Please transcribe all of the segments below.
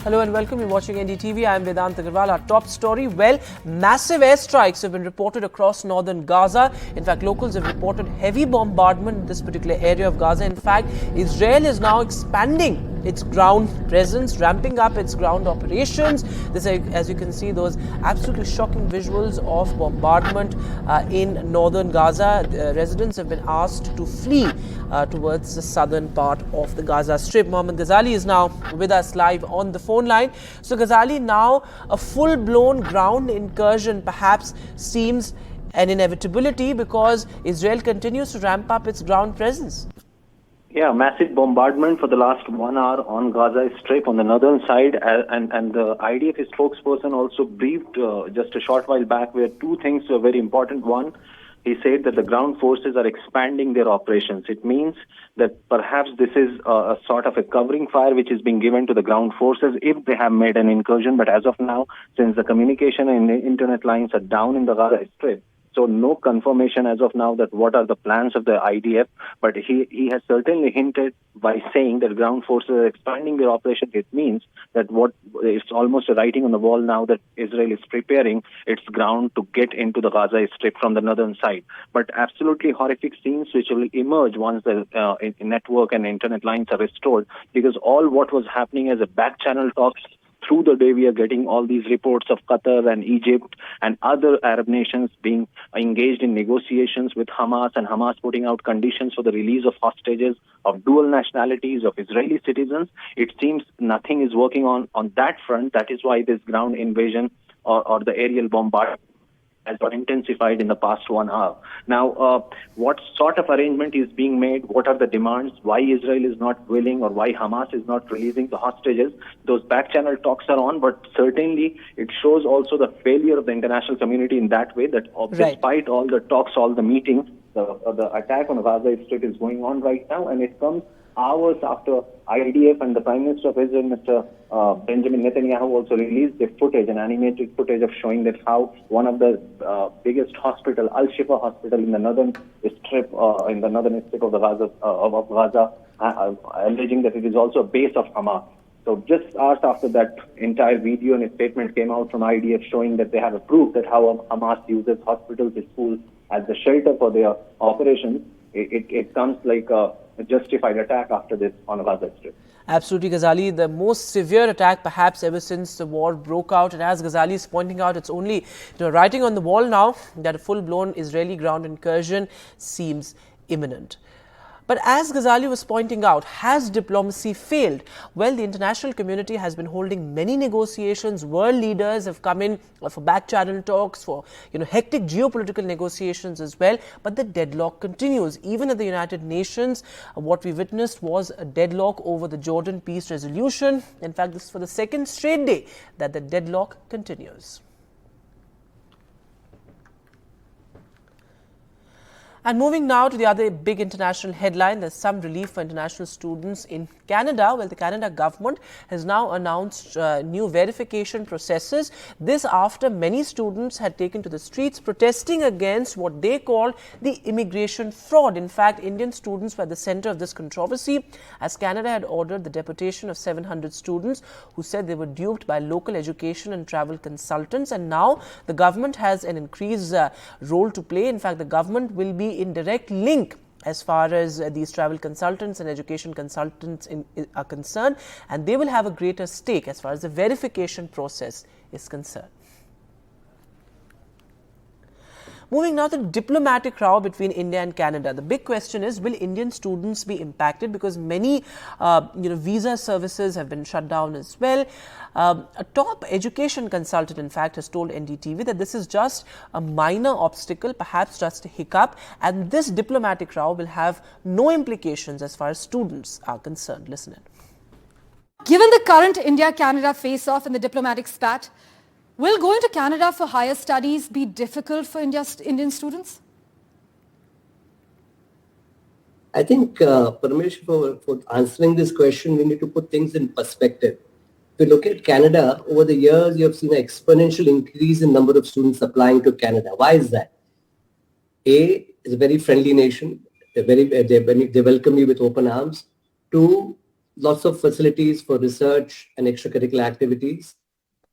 Hello and welcome. You're watching NDTV. I'm Vedant Agarwal. Our top story, well, massive airstrikes have been reported across northern Gaza. In fact, locals have reported heavy bombardment in this particular area of Gaza. In fact, Israel is now expanding its ground presence, ramping up its ground operations. This, as you can see, those absolutely shocking visuals of bombardment in northern Gaza. Residents have been asked to flee towards the southern part of the Gaza Strip. Mohammed Ghazali is now with us live on the phone line. So Ghazali, now a full-blown ground incursion perhaps seems an inevitability because Israel continues to ramp up its ground presence. Yeah, massive bombardment for the last 1 hour on Gaza Strip on the northern side, and the IDF spokesperson also briefed just a short while back where two things were very important. One, he said that the ground forces are expanding their operations. It means that perhaps this is a sort of a covering fire which is being given to the ground forces if they have made an incursion. But as of now, since the communication and the internet lines are down in the Gaza Strip, so no confirmation as of now that what are the plans of the IDF, but he has certainly hinted by saying that ground forces are expanding their operation. It means that what it's almost a writing on the wall now that Israel is preparing its ground to get into the Gaza Strip from the northern side. But absolutely horrific scenes which will emerge once the network and internet lines are restored, because all what was happening as a back channel talks. Through the day, we are getting all these reports of Qatar and Egypt and other Arab nations being engaged in negotiations with Hamas, and Hamas putting out conditions for the release of hostages of dual nationalities, of Israeli citizens. It seems nothing is working on that front. That is why this ground invasion or the aerial bombardment has got intensified in the past 1 hour. Now, what sort of arrangement is being made? What are the demands? Why Israel is not willing, or why Hamas is not releasing the hostages? Those back channel talks are on, but certainly it shows also the failure of the international community in that way that despite all the talks, all the meetings, the attack on Gaza Strip is going on right now, and it comes hours after IDF and the Prime Minister of Israel, Mr. Benjamin Netanyahu, also released the footage, an animated footage of showing that how one of the biggest hospital, Al-Shifa hospital in the northern strip, of the Gaza, alleging that it is also a base of Hamas. So just hours after that entire video and a statement came out from IDF showing that they have a proof that how Hamas uses hospitals, schools as the shelter for their operations, it comes like a justified attack after this on Gaza Strip. Absolutely, Ghazali. The most severe attack perhaps ever since the war broke out. And as Ghazali is pointing out, it's only writing on the wall now that a full-blown Israeli ground incursion seems imminent. But as Ghazali was pointing out, has diplomacy failed? Well, the international community has been holding many negotiations. World leaders have come in for back channel talks, for hectic geopolitical negotiations as well. But the deadlock continues. Even at the United Nations, what we witnessed was a deadlock over the Jordan peace resolution. In fact, this is for the second straight day that the deadlock continues. And moving now to the other big international headline, there's some relief for international students in Canada. Well, the Canada government has now announced new verification processes. This after many students had taken to the streets protesting against what they call the immigration fraud. In fact, Indian students were at the center of this controversy, as Canada had ordered the deportation of 700 students who said they were duped by local education and travel consultants. And now the government has an increased role to play. In fact, the government will be in direct link as far as these travel consultants and education consultants are concerned, and they will have a greater stake as far as the verification process is concerned. Moving now to the diplomatic row between India and Canada. The big question is, will Indian students be impacted? Because many visa services have been shut down as well. A top education consultant, in fact, has told NDTV that this is just a minor obstacle, perhaps just a hiccup, and this diplomatic row will have no implications as far as students are concerned. Listen in. Given the current India-Canada face-off in the diplomatic spat, will going to Canada for higher studies be difficult for Indian students? I think, Paramesh, for answering this question, we need to put things in perspective. If you look at Canada, over the years, you have seen an exponential increase in number of students applying to Canada. Why is that? A, is a very friendly nation. They welcome you with open arms. Two, lots of facilities for research and extracurricular activities.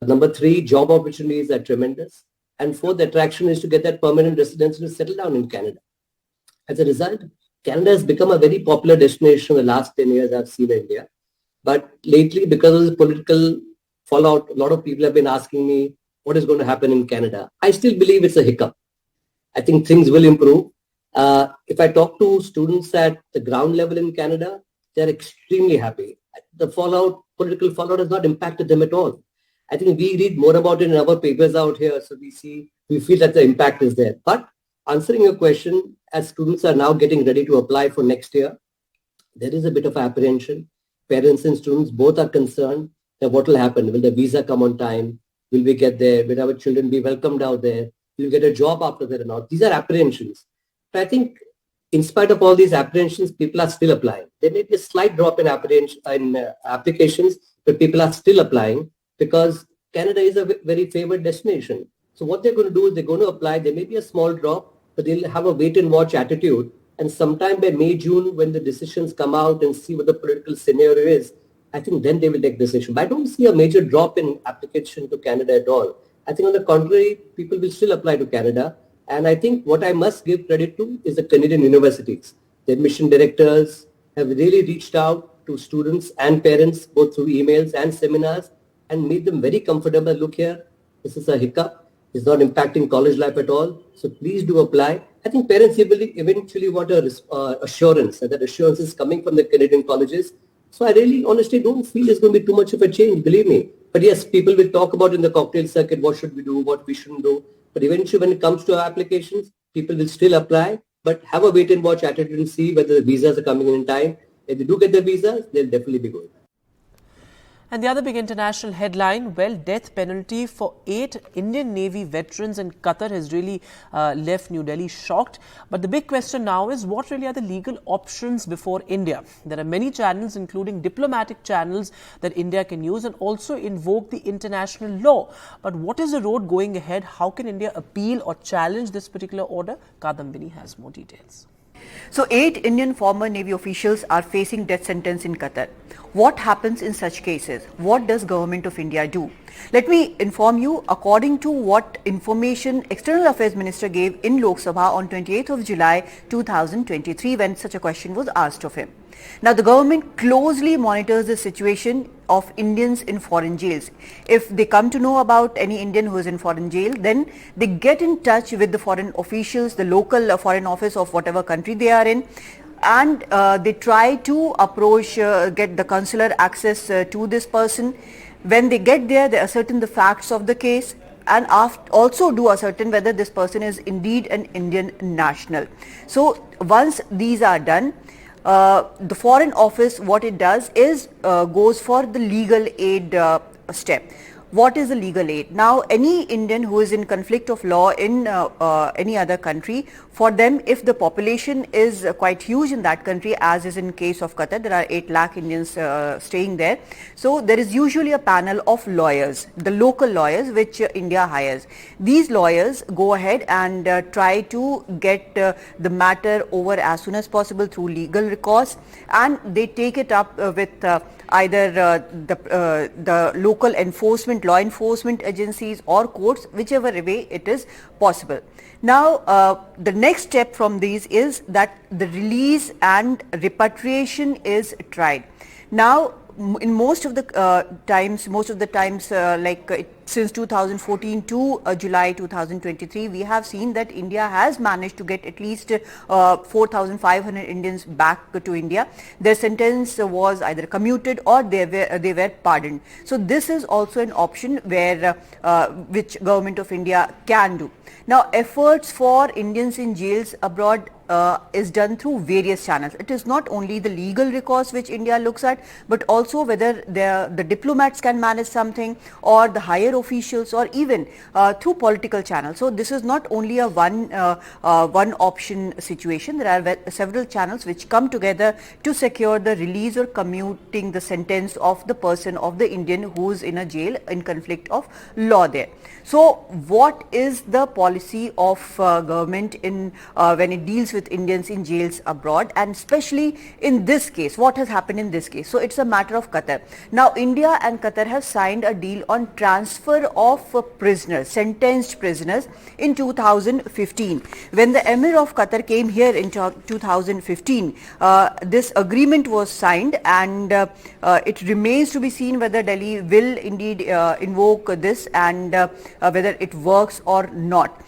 Number 3, job opportunities are tremendous. And 4th, the attraction is to get that permanent residence to settle down in Canada. As a result, Canada has become a very popular destination in the last 10 years I've seen in India. But lately, because of the political fallout, a lot of people have been asking me what is going to happen in Canada. I still believe it's a hiccup. I think things will improve. If I talk to students at the ground level in Canada, they're extremely happy. The political fallout has not impacted them at all. I think we read more about it in our papers out here, so we feel that the impact is there. But answering your question, as students are now getting ready to apply for next year, there is a bit of apprehension. Parents and students both are concerned that what will happen. Will the visa come on time? Will we get there? Will our children be welcomed out there? Will we get a job after that or not? These are apprehensions. But I think in spite of all these apprehensions, people are still applying. There may be a slight drop in applications, but people are still applying because Canada is a very favored destination. So what they're going to do is they're going to apply. There may be a small drop, but they'll have a wait and watch attitude. And sometime by May, June, when the decisions come out and see what the political scenario is, I think then they will take decision. But I don't see a major drop in application to Canada at all. I think on the contrary, people will still apply to Canada. And I think what I must give credit to is the Canadian universities. The admission directors have really reached out to students and parents, both through emails and seminars, and made them very comfortable. Look here, this is a hiccup. It's not impacting college life at all. So please do apply. I think parents eventually want assurance, and that assurance is coming from the Canadian colleges. So I really honestly don't feel there's going to be too much of a change, believe me. But yes, people will talk about in the cocktail circuit, what should we do, what we shouldn't do. But eventually when it comes to our applications, people will still apply, but have a wait and watch attitude and see whether the visas are coming in time. If they do get the visas, they'll definitely be going. And the other big international headline, well, death penalty for 8 Indian Navy veterans in Qatar has really left New Delhi shocked. But the big question now is, what really are the legal options before India? There are many channels, including diplomatic channels, that India can use and also invoke the international law. But what is the road going ahead? How can India appeal or challenge this particular order? Kadambini has more details. So 8 Indian former Navy officials are facing death sentence in Qatar. What happens in such cases? What does Government of India do? Let me inform you, according to what information External Affairs Minister gave in Lok Sabha on 28th of July 2023 when such a question was asked of him. Now, the government closely monitors the situation of Indians in foreign jails. If they come to know about any Indian who is in foreign jail, then they get in touch with the foreign officials, the local foreign office of whatever country they are in, and they try to approach, get the consular access to this person. When they get there, they ascertain the facts of the case and also do ascertain whether this person is indeed an Indian national. So once these are done, the foreign office, what it does is goes for the legal aid step. What is the legal aid? Now, any Indian who is in conflict of law in any other country, for them, if the population is quite huge in that country, as is in case of Qatar, there are 8 lakh Indians staying there. So there is usually a panel of lawyers, the local lawyers which India hires. These lawyers go ahead and try to get the matter over as soon as possible through legal recourse, and they take it up with either the local law enforcement agencies or courts, whichever way it is possible. Now, the next step from these is that the release and repatriation is tried. Now, in most of the times, since 2014 to July 2023, we have seen that India has managed to get at least 4,500 Indians back to India. Their sentence was either commuted or they were pardoned. So this is also an option where which Government of India can do. Now, efforts for Indians in jails abroad is done through various channels. It is not only the legal recourse which India looks at, but also whether the diplomats can manage something, or the higher officials, or even through political channels. So this is not only a one option situation. There are several channels which come together to secure the release or commuting the sentence of the person, of the Indian who is in a jail in conflict of law there. So what is the policy of government in when it deals with with Indians in jails abroad, and especially in this case, what has happened in this case. So it's a matter of Qatar. Now India and Qatar have signed a deal on transfer of prisoners, sentenced prisoners in 2015. When the Emir of Qatar came here in 2015, this agreement was signed, and it remains to be seen whether Delhi will indeed invoke this and whether it works or not.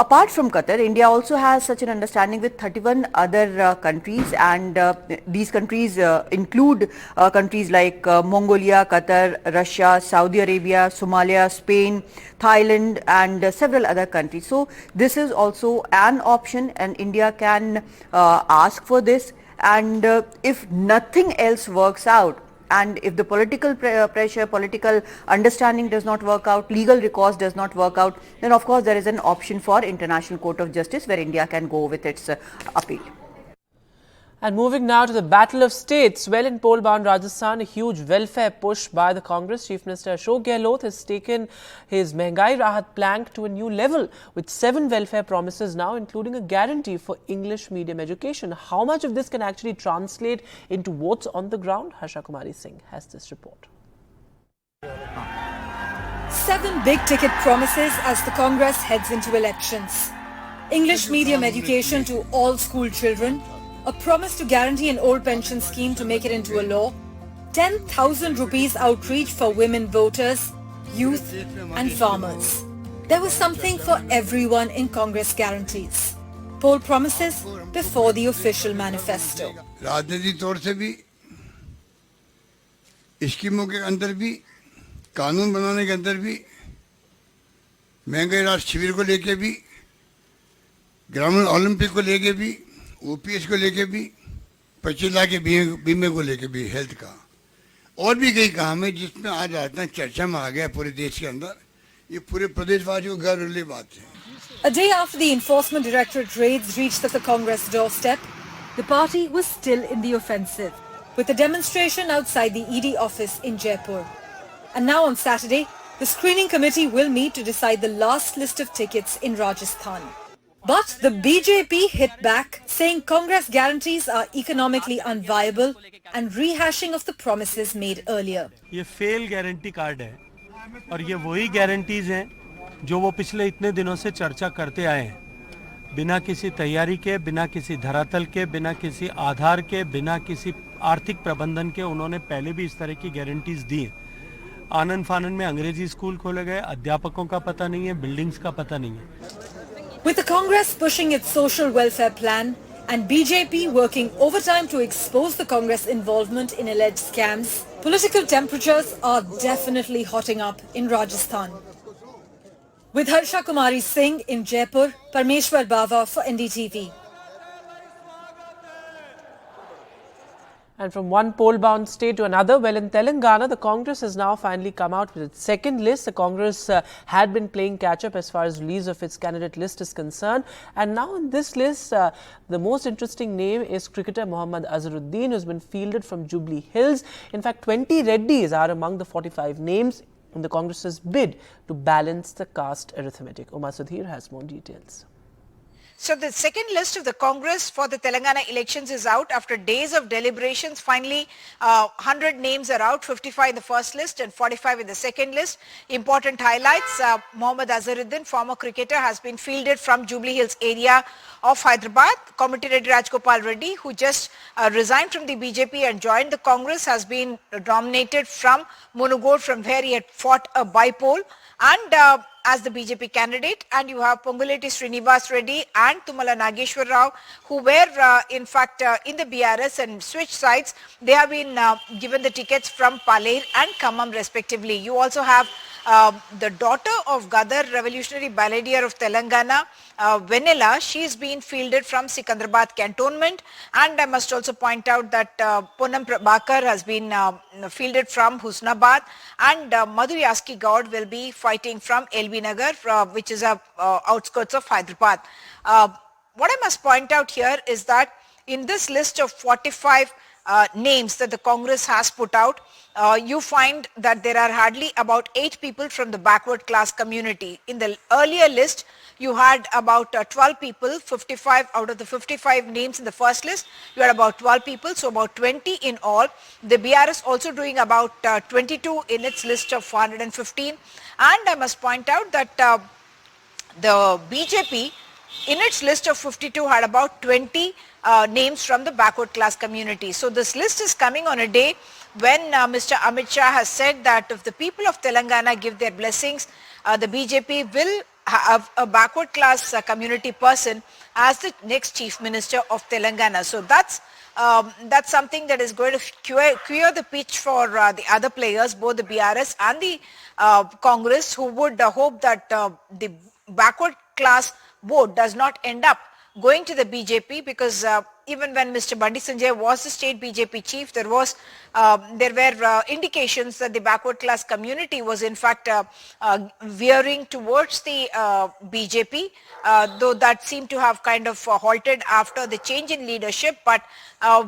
Apart from Qatar, India also has such an understanding with 31 other countries, and these countries include countries like Mongolia, Qatar, Russia, Saudi Arabia, Somalia, Spain, Thailand, and several other countries. So this is also an option, and India can ask for this, and if nothing else works out, and if the political pressure, political understanding does not work out, legal recourse does not work out, then of course there is an option for International Court of Justice where India can go with its appeal. And moving now to the battle of states. Well, in poll-bound Rajasthan, a huge welfare push by the Congress. Chief Minister Ashok Gehlot has taken his Mehengai Rahat plank to a new level with 7 welfare promises now, including a guarantee for English medium education. How much of this can actually translate into votes on the ground? Harsha Kumari Singh has this report. 7 big-ticket promises as the Congress heads into elections. English medium education to all school children, a promise to guarantee an old pension scheme to make it into a law, 10,000 rupees outreach for women voters, youth and farmers. There was something for everyone in Congress guarantees. Poll promises before the official manifesto. राजनीतिक तौर से भी, स्कीमों के अंदर भी, कानून बनाने के अंदर भी, महंगाई राष्ट्र शिविर को लेके भी, ग्रामीण ओलंपिक को लेके भी, ओपीएस को लेके भी, 25 लाख के बीमे को लेके भी, हेल्थ का, और भी कई काम है जिसमें आज राजस्थान चर्चा में आ गया पूरे देश के अंदर. ये पूरे प्रदेशवासियों को गर्व वाली बात है. A day after the Enforcement Directorate raids reached the Congress doorstep, the party was still in the offensive, with a demonstration outside the ED office in Jaipur. And now on Saturday, the screening committee will meet to decide the last list of tickets in Rajasthan. But the BJP hit back, saying Congress guarantees are economically unviable and rehashing of the promises made earlier. ये fail guarantee card है और ये वही guarantees हैं जो वो पिछले इतने दिनों से चर्चा करते आए हैं, बिना किसी तैयारी के, बिना किसी धरातल के, बिना किसी आधार के, बिना किसी आर्थिक प्रबंधन के उन्होंने पहले भी इस तरह की गारंटीज दी हैं. आनन फानन में अंग्रेजी स्कूल खोले गए, अध्यापकों का पता नहीं है, बिल्डिंग्स का पता नहीं है. With the Congress pushing its social welfare plan and BJP working overtime to expose the Congress involvement in alleged scams, political temperatures are definitely hotting up in Rajasthan. With Harsha Kumari Singh in Jaipur, Parmeshwar Bava for NDTV. And from one poll-bound state to another, well, in Telangana, the Congress has now finally come out with its second list. The Congress had been playing catch-up as far as release of its candidate list is concerned. And now in this list, the most interesting name is cricketer Mohammad Azharuddin, who has been fielded from Jubilee Hills. In fact, 20 Reddys are among the 45 names in the Congress's bid to balance the caste arithmetic. Uma Sudhir has more details. So the second list of the Congress for the Telangana elections is out after days of deliberations. Finally, 100 names are out, 55 in the first list and 45 in the second list. Important highlights, Mohammad Azharuddin, former cricketer, has been fielded from Jubilee Hills area of Hyderabad. Commodity Rajgopal Reddy, who just resigned from the BJP and joined the Congress, has been nominated from Munugod, from where he had fought a by-poll, and as the BJP candidate. And you have Ponguleti Srinivas Reddy and Tumala Nageshwar Rao, who were in fact in the BRS and switched sides. They have been given the tickets from Paler and Khammam respectively. You also have the daughter of Gadar Revolutionary Balladeer of Telangana, Venela. She's been fielded from Sikandrabad cantonment. And I must also point out that Poonam Prabhakar has been fielded from Husnabad, and Madhuri Aski Gaud will be fighting from LB Nagar, which is outskirts of Hyderabad. What I must point out here is that in this list of 45 names that the Congress has put out, you find that there are hardly about 8 people from the backward class community. In the earlier list, you had about 12 people, 55 out of the 55 names in the first list, you had about 12 people, so about 20 in all. The BRS also doing about 22 in its list of 415. And I must point out that the BJP in its list of 52 had about 20 names from the backward class community. So this list is coming on a day when Mr. Amit Shah has said that if the people of Telangana give their blessings, the BJP will have a backward class community person as the next chief minister of Telangana. So that's something that is going to clear the pitch for the other players, both the BRS and the Congress, who would hope that the backward class vote does not end up going to the BJP, because even when Mr. Bandi Sanjay was the state BJP chief, there were indications that the backward class community was in fact veering towards the BJP, though that seemed to have kind of halted after the change in leadership. But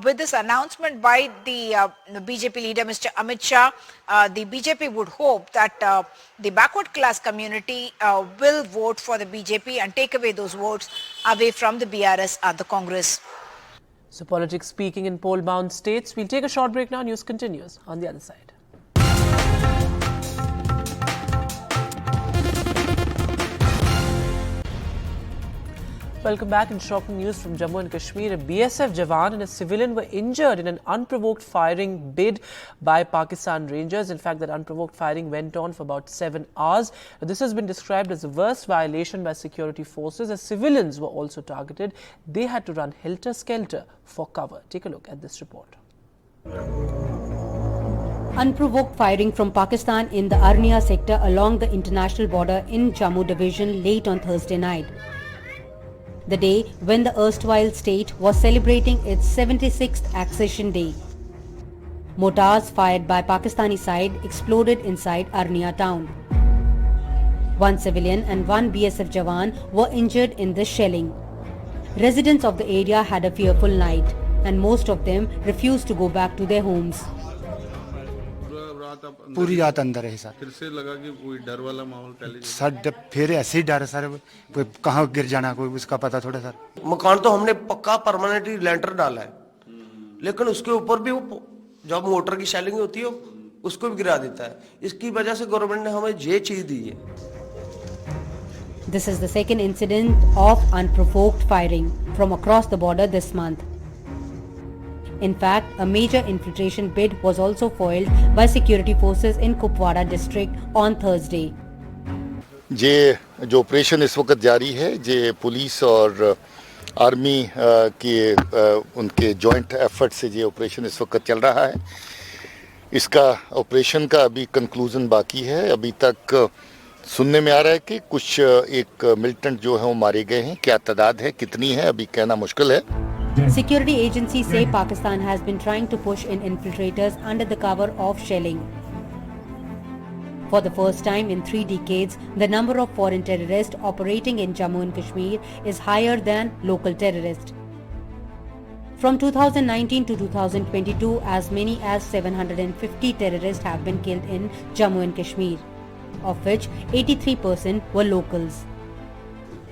with this announcement by the BJP leader, Mr. Amit Shah, the BJP would hope that the backward class community will vote for the BJP and take away those votes away from the BRS and the Congress. So politics speaking in poll-bound states. We'll take a short break now. News continues on the other side. Welcome back. In shocking news from Jammu and Kashmir, a BSF Jawan and a civilian were injured in an unprovoked firing bid by Pakistan Rangers. In fact, that unprovoked firing went on for about 7 hours. This has been described as the worst violation by security forces, as civilians were also targeted. They had to run helter-skelter for cover. Take a look at this report. Unprovoked firing from Pakistan in the Arnia sector along the international border in Jammu division late on Thursday night, the day when the erstwhile state was celebrating its 76th accession day. Mortars fired by Pakistani side exploded inside Arnia town. One civilian and one BSF Jawan were injured in this shelling. Residents of the area had a fearful night, and most of them refused to go back to their homes. पूरी रात अंदर है sir. फिर से लगा कि कोई डर वाला माहौल पहले सर, फिर ऐसे ही डर सर, कोई कहाँ गिर जाना कोई उसका पता थोड़ा सर। मकान तो हमने पक्का परमानेंटली लेंटर डाला है, लेकिन उसके ऊपर भी वो जब मोटर की शेलिंग होती है उसको भी गिरा देता है। इसकी वजह से गवर्नमेंट ने हमें ये चीज दी है। This is the second incident of unprovoked firing from across the border this month. In fact, a major infiltration bid was also foiled by security forces in Kupwara district on Thursday. ये जो operation इस वक्त जारी है, ये police और army के उनके जॉइंट एफर्ट से ये ऑपरेशन इस वक्त चल रहा है। इसका ऑपरेशन का अभी कंक्लूजन बाकी है। अभी तक सुनने में आ रहा है कि कुछ एक मिलिटेंट जो है वो मारे गए हैं। क्या तादाद है, कितनी है, अभी कहना मुश्किल है। Security agencies say Pakistan has been trying to push in infiltrators under the cover of shelling. For the first time in 3 decades, the number of foreign terrorists operating in Jammu and Kashmir is higher than local terrorists. From 2019 to 2022, as many as 750 terrorists have been killed in Jammu and Kashmir, of which 83% were locals.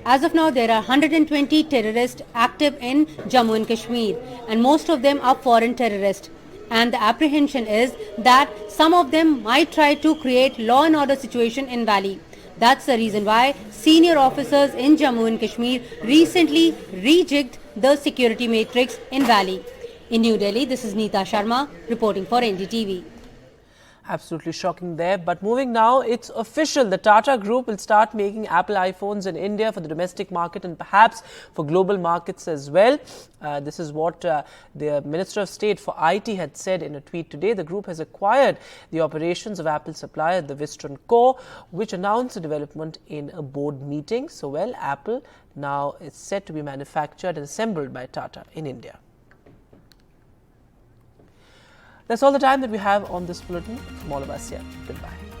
As of now, there are 120 terrorists active in Jammu and Kashmir, and most of them are foreign terrorists. And the apprehension is that some of them might try to create law and order situation in Valley. That's the reason why senior officers in Jammu and Kashmir recently rejigged the security matrix in Valley. In New Delhi, this is Neeta Sharma reporting for NDTV. Absolutely shocking there. But moving now, it's official. The Tata Group will start making Apple iPhones in India for the domestic market and perhaps for global markets as well. This is what the Minister of State for IT had said in a tweet today. The group has acquired the operations of Apple supplier, the Wistron Core, which announced the development in a board meeting. So, well, Apple now is set to be manufactured and assembled by Tata in India. That's all the time that we have on this bulletin. From all of us here, goodbye.